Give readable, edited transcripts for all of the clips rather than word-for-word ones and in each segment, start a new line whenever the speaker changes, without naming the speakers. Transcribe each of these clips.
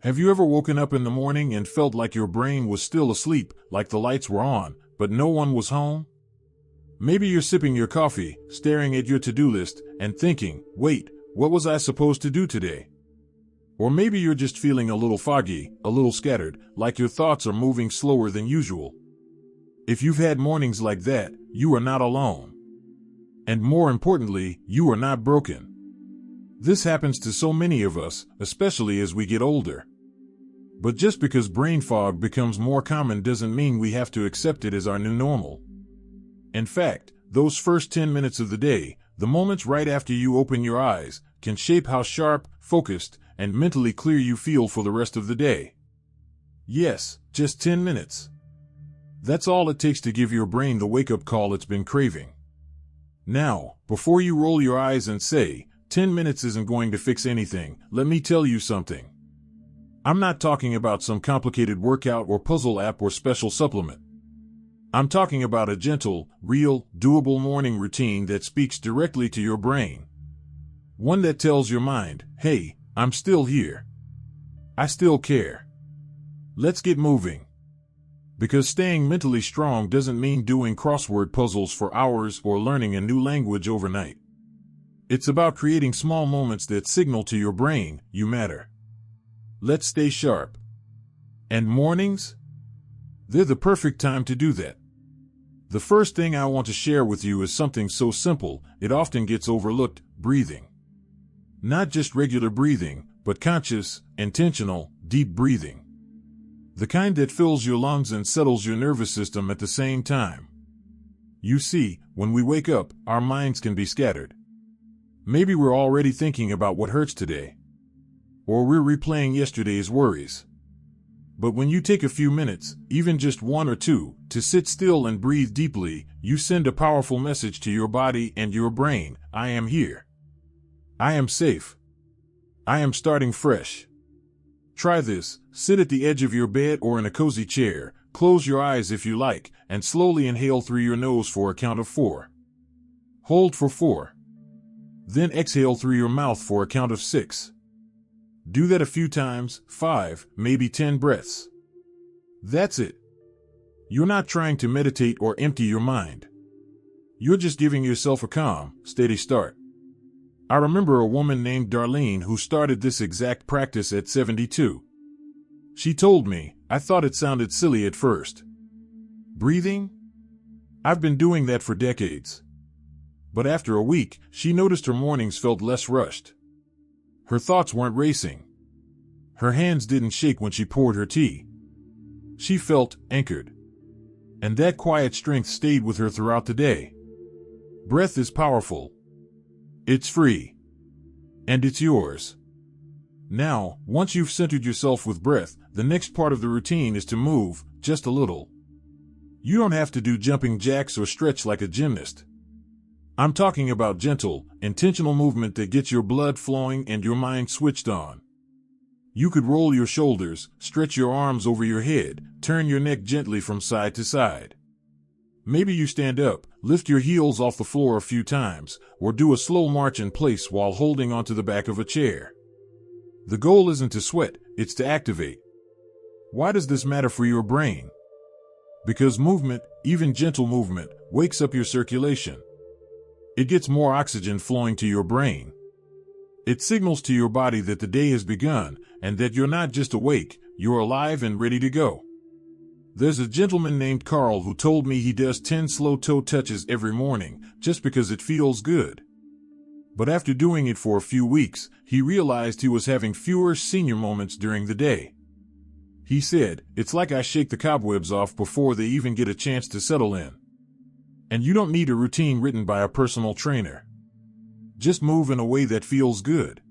Have you ever woken up in the morning and felt like your brain was still asleep, like the lights were on, but no one was home? Maybe you're sipping your coffee, staring at your to-do list, and thinking, wait, what was I supposed to do today? Or maybe you're just feeling a little foggy, a little scattered, like your thoughts are moving slower than usual. If you've had mornings like that, you are not alone. And more importantly, you are not broken. This happens to so many of us, especially as we get older. But just because brain fog becomes more common doesn't mean we have to accept it as our new normal. In fact, those first 10 minutes of the day, the moments right after you open your eyes, can shape how sharp, focused, and mentally clear you feel for the rest of the day. Yes, just 10 minutes. That's all it takes to give your brain the wake-up call it's been craving. Now, before you roll your eyes and say, 10 minutes isn't going to fix anything, let me tell you something. I'm not talking about some complicated workout or puzzle app or special supplement. I'm talking about a gentle, real, doable morning routine that speaks directly to your brain. One that tells your mind, hey, I'm still here. I still care. Let's get moving. Because staying mentally strong doesn't mean doing crossword puzzles for hours or learning a new language overnight. It's about creating small moments that signal to your brain, you matter. Let's stay sharp. And mornings? They're the perfect time to do that. The first thing I want to share with you is something so simple, it often gets overlooked: breathing. Not just regular breathing, but conscious, intentional, deep breathing. The kind that fills your lungs and settles your nervous system at the same time. You see, when we wake up, our minds can be scattered. Maybe we're already thinking about what hurts today. Or we're replaying yesterday's worries. But when you take a few minutes, even just one or two, to sit still and breathe deeply, you send a powerful message to your body and your brain: I am here. I am safe. I am starting fresh. Try this: sit at the edge of your bed or in a cozy chair, close your eyes if you like, and slowly inhale through your nose for a count of 4. Hold for 4. Then exhale through your mouth for a count of 6. Do that a few times, 5, maybe 10 breaths. That's it. You're not trying to meditate or empty your mind. You're just giving yourself a calm, steady start. I remember a woman named Darlene who started this exact practice at 72. She told me, I thought it sounded silly at first. Breathing? I've been doing that for decades. But after a week, she noticed her mornings felt less rushed. Her thoughts weren't racing. Her hands didn't shake when she poured her tea. She felt anchored. And that quiet strength stayed with her throughout the day. Breath is powerful. It's free. And it's yours. Now, once you've centered yourself with breath, the next part of the routine is to move, just a little. You don't have to do jumping jacks or stretch like a gymnast. I'm talking about gentle, intentional movement that gets your blood flowing and your mind switched on. You could roll your shoulders, stretch your arms over your head, turn your neck gently from side to side. Maybe you stand up, lift your heels off the floor a few times, or do a slow march in place while holding onto the back of a chair. The goal isn't to sweat, it's to activate. Why does this matter for your brain? Because movement, even gentle movement, wakes up your circulation. It gets more oxygen flowing to your brain. It signals to your body that the day has begun, and that you're not just awake, you're alive and ready to go. There's a gentleman named Carl who told me he does 10 slow toe touches every morning, just because it feels good. But after doing it for a few weeks, he realized he was having fewer senior moments during the day. He said, it's like I shake the cobwebs off before they even get a chance to settle in. And you don't need a routine written by a personal trainer. Just move in a way that feels good.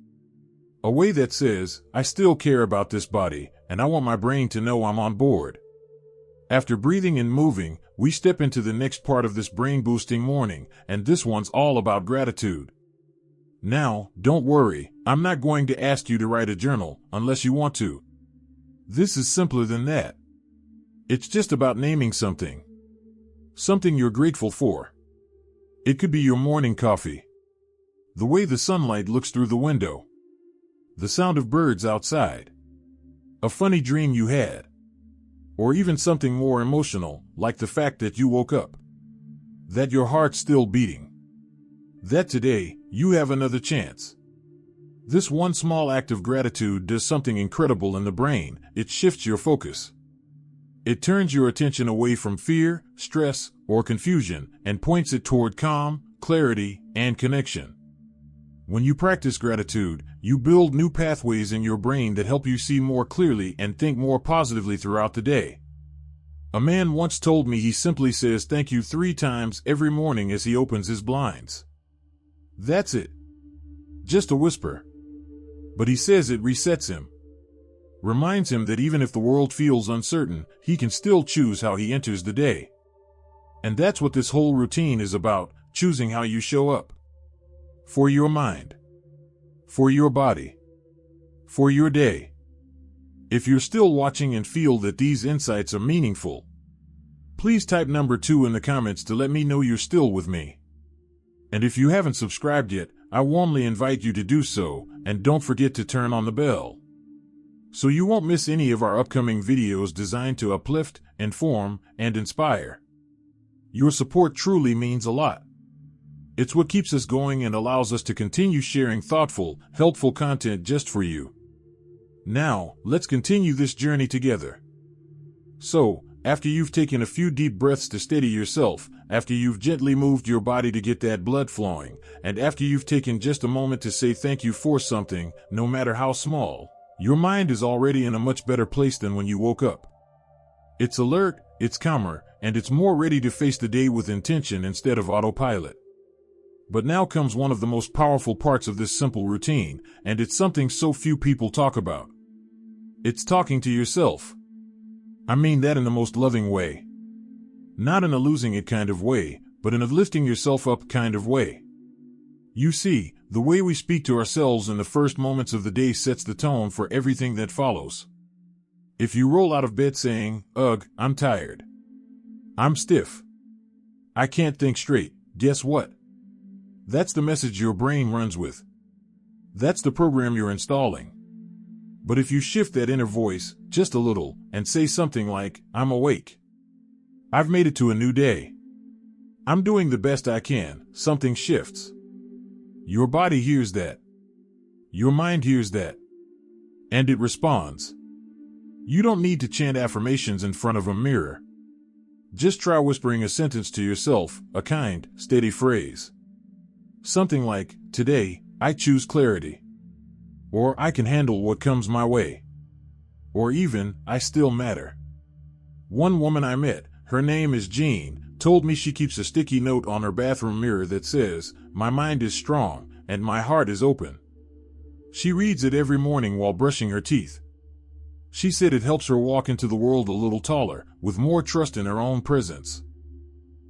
A way that says, I still care about this body, and I want my brain to know I'm on board. After breathing and moving, we step into the next part of this brain-boosting morning, and this one's all about gratitude. Now, don't worry, I'm not going to ask you to write a journal, unless you want to. This is simpler than that. It's just about naming something. Something you're grateful for. It could be your morning coffee. The way the sunlight looks through the window. The sound of birds outside. a funny dream you had, or even something more emotional, like the fact that you woke up, that your heart's still beating, that today you have another chance. This one small act of gratitude does something incredible in the brain. It shifts your focus. It turns your attention away from fear, stress, or confusion and points it toward calm, clarity, and connection. When you practice gratitude, you build new pathways in your brain that help you see more clearly and think more positively throughout the day. A man once told me he simply says thank you 3 times every morning as he opens his blinds. That's it. Just a whisper. But he says it resets him. Reminds him that even if the world feels uncertain, he can still choose how he enters the day. And that's what this whole routine is about, choosing how you show up. For your mind. For your body. For your day. If you're still watching and feel that these insights are meaningful, please type number 2 in the comments to let me know you're still with me. And if you haven't subscribed yet, I warmly invite you to do so, and don't forget to turn on the bell, so you won't miss any of our upcoming videos designed to uplift, inform, and inspire. Your support truly means a lot. It's what keeps us going and allows us to continue sharing thoughtful, helpful content just for you. Now, let's continue this journey together. So, after you've taken a few deep breaths to steady yourself, after you've gently moved your body to get that blood flowing, and after you've taken just a moment to say thank you for something, no matter how small, your mind is already in a much better place than when you woke up. It's alert, it's calmer, and it's more ready to face the day with intention instead of autopilot. But now comes one of the most powerful parts of this simple routine, and it's something so few people talk about. It's talking to yourself. I mean that in the most loving way. Not in a losing it kind of way, but in a lifting yourself up kind of way. You see, the way we speak to ourselves in the first moments of the day sets the tone for everything that follows. If you roll out of bed saying, "Ugh, I'm tired. I'm stiff. I can't think straight," guess what? That's the message your brain runs with. That's the program you're installing. But if you shift that inner voice just a little and say something like, "I'm awake. I've made it to a new day. I'm doing the best I can," something shifts. Your body hears that. Your mind hears that. And it responds. You don't need to chant affirmations in front of a mirror. Just try whispering a sentence to yourself, a kind, steady phrase. Something like, "Today, I choose clarity." Or, "I can handle what comes my way." Or even, "I still matter." One woman I met, her name is Jean, told me she keeps a sticky note on her bathroom mirror that says, "My mind is strong, and my heart is open." She reads it every morning while brushing her teeth. She said it helps her walk into the world a little taller, with more trust in her own presence.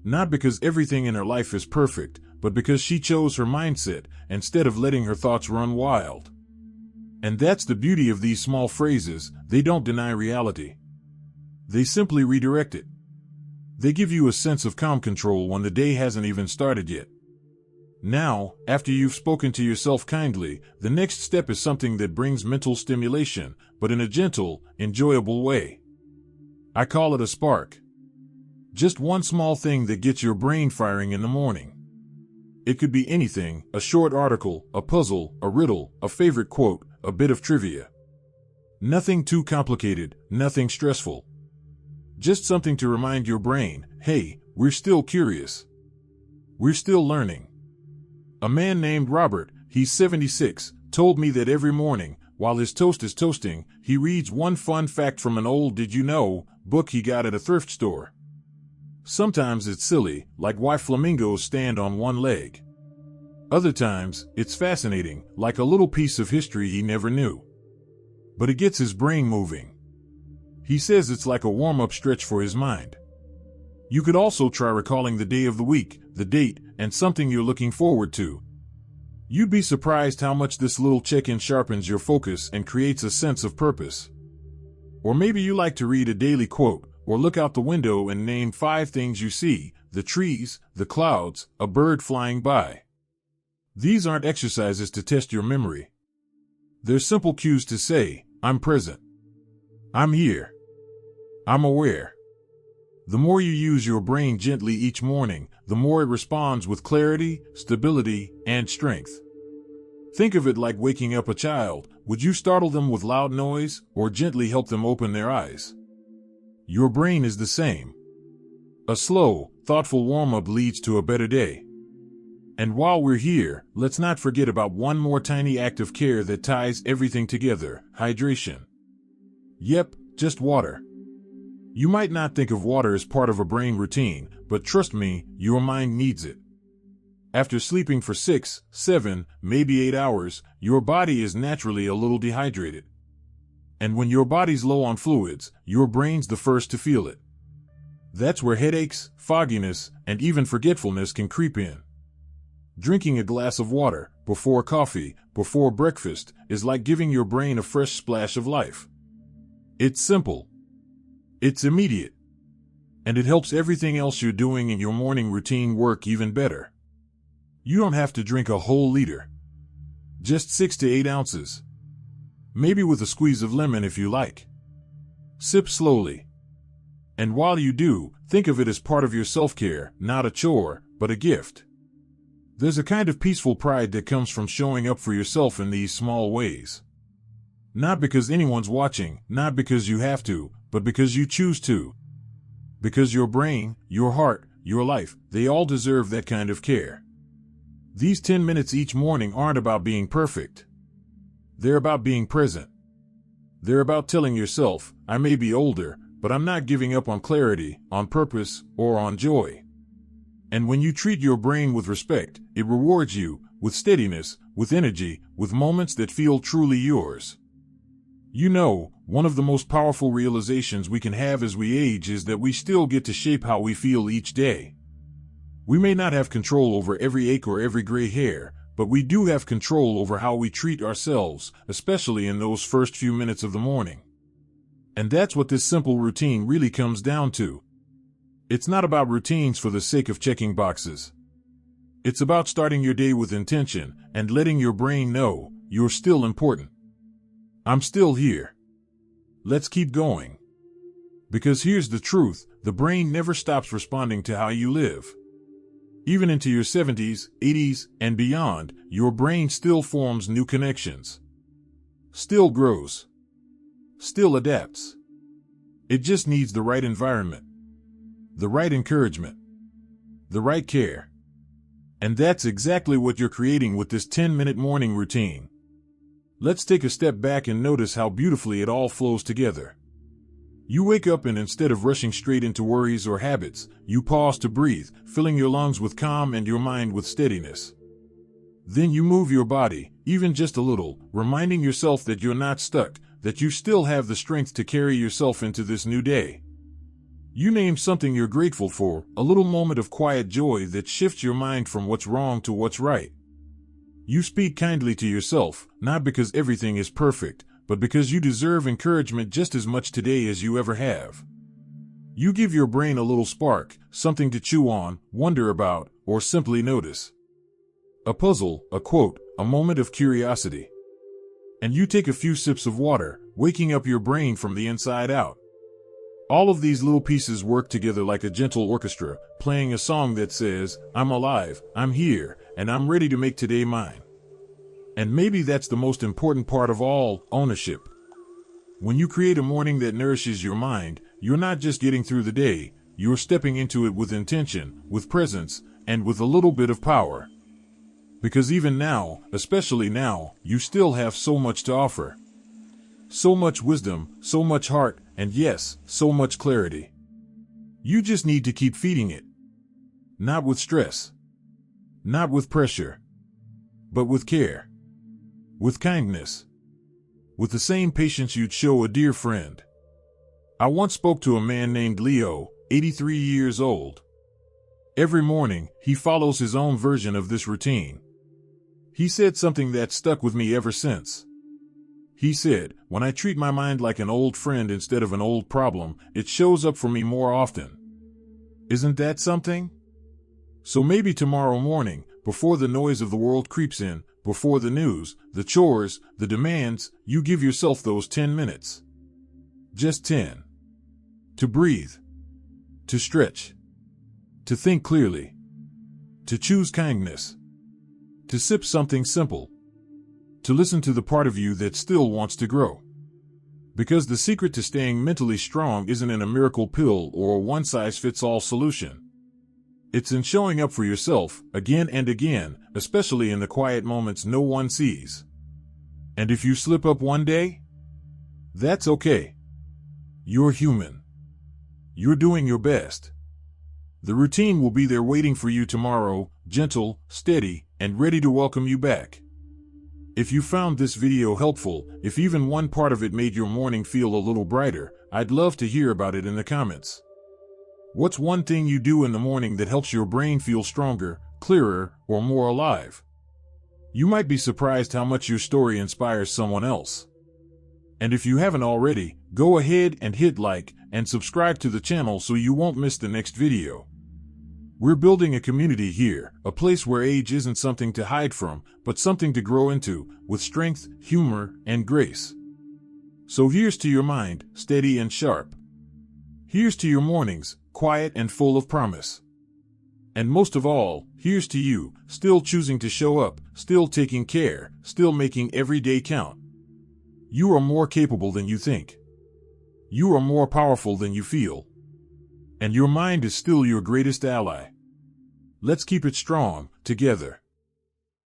Not because everything in her life is perfect, but because she chose her mindset, instead of letting her thoughts run wild. And that's the beauty of these small phrases. They don't deny reality. They simply redirect it. They give you a sense of calm control when the day hasn't even started yet. Now, after you've spoken to yourself kindly, the next step is something that brings mental stimulation, but in a gentle, enjoyable way. I call it a spark. Just one small thing that gets your brain firing in the morning. It could be anything: a short article, a puzzle, a riddle, a favorite quote, a bit of trivia. Nothing too complicated, nothing stressful. Just something to remind your brain, hey, we're still curious. We're still learning. A man named Robert, he's 76, told me that every morning, while his toast is toasting, he reads one fun fact from an old "Did You Know" book he got at a thrift store. Sometimes it's silly, like why flamingos stand on one leg. Other times, it's fascinating, like a little piece of history he never knew. But it gets his brain moving. He says it's like a warm-up stretch for his mind. You could also try recalling the day of the week, the date, and something you're looking forward to. You'd be surprised how much this little check-in sharpens your focus and creates a sense of purpose. Or maybe you like to read a daily quote, or look out the window and name 5 things you see: the trees, the clouds, a bird flying by. These aren't exercises to test your memory. They're simple cues to say, "I'm present." I'm here. I'm aware. The more you use your brain gently each morning, the more it responds with clarity, stability, and strength. Think of it like waking up a child. Would you startle them with loud noise or gently help them open their eyes? Your brain is the same. A slow, thoughtful warm-up leads to a better day. And while we're here, let's not forget about one more tiny act of care that ties everything together: hydration. Yep, just water. You might not think of water as part of a brain routine, but trust me, your mind needs it. After sleeping for 6, 7, maybe 8 hours, your body is naturally a little dehydrated. And when your body's low on fluids, your brain's the first to feel it. That's where headaches, fogginess, and even forgetfulness can creep in. Drinking a glass of water, before coffee, before breakfast, is like giving your brain a fresh splash of life. It's simple. It's immediate. And it helps everything else you're doing in your morning routine work even better. You don't have to drink a whole liter. Just 6 to 8 ounces. Maybe with a squeeze of lemon if you like. Sip slowly. And while you do, think of it as part of your self-care, not a chore, but a gift. There's a kind of peaceful pride that comes from showing up for yourself in these small ways. Not because anyone's watching, not because you have to, but because you choose to. Because your brain, your heart, your life, they all deserve that kind of care. These 10 minutes each morning aren't about being perfect. They're about being present. They're about telling yourself, I may be older, but I'm not giving up on clarity, on purpose, or on joy. And when you treat your brain with respect, it rewards you, with steadiness, with energy, with moments that feel truly yours. You know, one of the most powerful realizations we can have as we age is that we still get to shape how we feel each day. We may not have control over every ache or every gray hair, but we do have control over how we treat ourselves, especially in those first few minutes of the morning. And that's what this simple routine really comes down to. It's not about routines for the sake of checking boxes. It's about starting your day with intention and letting your brain know you're still important. I'm still here. Let's keep going. Because here's the truth, the brain never stops responding to how you live. Even into your 70s, 80s, and beyond, your brain still forms new connections. Still grows. Still adapts. It just needs the right environment. The right encouragement. The right care. And that's exactly what you're creating with this 10-minute morning routine. Let's take a step back and notice how beautifully it all flows together. You wake up and instead of rushing straight into worries or habits, you pause to breathe, filling your lungs with calm and your mind with steadiness. Then you move your body, even just a little, reminding yourself that you're not stuck, that you still have the strength to carry yourself into this new day. You name something you're grateful for, a little moment of quiet joy that shifts your mind from what's wrong to what's right. You speak kindly to yourself, not because everything is perfect, but because you deserve encouragement just as much today as you ever have. You give your brain a little spark, something to chew on, wonder about, or simply notice. A puzzle, a quote, a moment of curiosity. And you take a few sips of water, waking up your brain from the inside out. All of these little pieces work together like a gentle orchestra, playing a song that says, I'm alive, I'm here, and I'm ready to make today mine. And maybe that's the most important part of all, ownership. When you create a morning that nourishes your mind, you're not just getting through the day, you're stepping into it with intention, with presence, and with a little bit of power. Because even now, especially now, you still have so much to offer. So much wisdom, so much heart, and yes, so much clarity. You just need to keep feeding it. Not with stress. Not with pressure. But with care. With kindness. With the same patience you'd show a dear friend. I once spoke to a man named Leo, 83 years old. Every morning, he follows his own version of this routine. He said something that stuck with me ever since. He said, when I treat my mind like an old friend instead of an old problem, it shows up for me more often. Isn't that something? So maybe tomorrow morning, before the noise of the world creeps in, before the news, the chores, the demands, you give yourself those 10 minutes. Just 10. To breathe. To stretch. To think clearly. To choose kindness. To sip something simple. To listen to the part of you that still wants to grow. Because the secret to staying mentally strong isn't in a miracle pill or a one-size-fits-all solution. It's in showing up for yourself, again and again, especially in the quiet moments no one sees. And if you slip up one day, that's okay. You're human. You're doing your best. The routine will be there waiting for you tomorrow, gentle, steady, and ready to welcome you back. If you found this video helpful, if even one part of it made your morning feel a little brighter, I'd love to hear about it in the comments. What's one thing you do in the morning that helps your brain feel stronger, clearer, or more alive? You might be surprised how much your story inspires someone else. And if you haven't already, go ahead and hit like and subscribe to the channel so you won't miss the next video. We're building a community here, a place where age isn't something to hide from, but something to grow into, with strength, humor, and grace. So here's to your mind, steady and sharp. Here's to your mornings, quiet and full of promise. And most of all, here's to you, still choosing to show up, still taking care, still making every day count. You are more capable than you think. You are more powerful than you feel. And your mind is still your greatest ally. Let's keep it strong, together.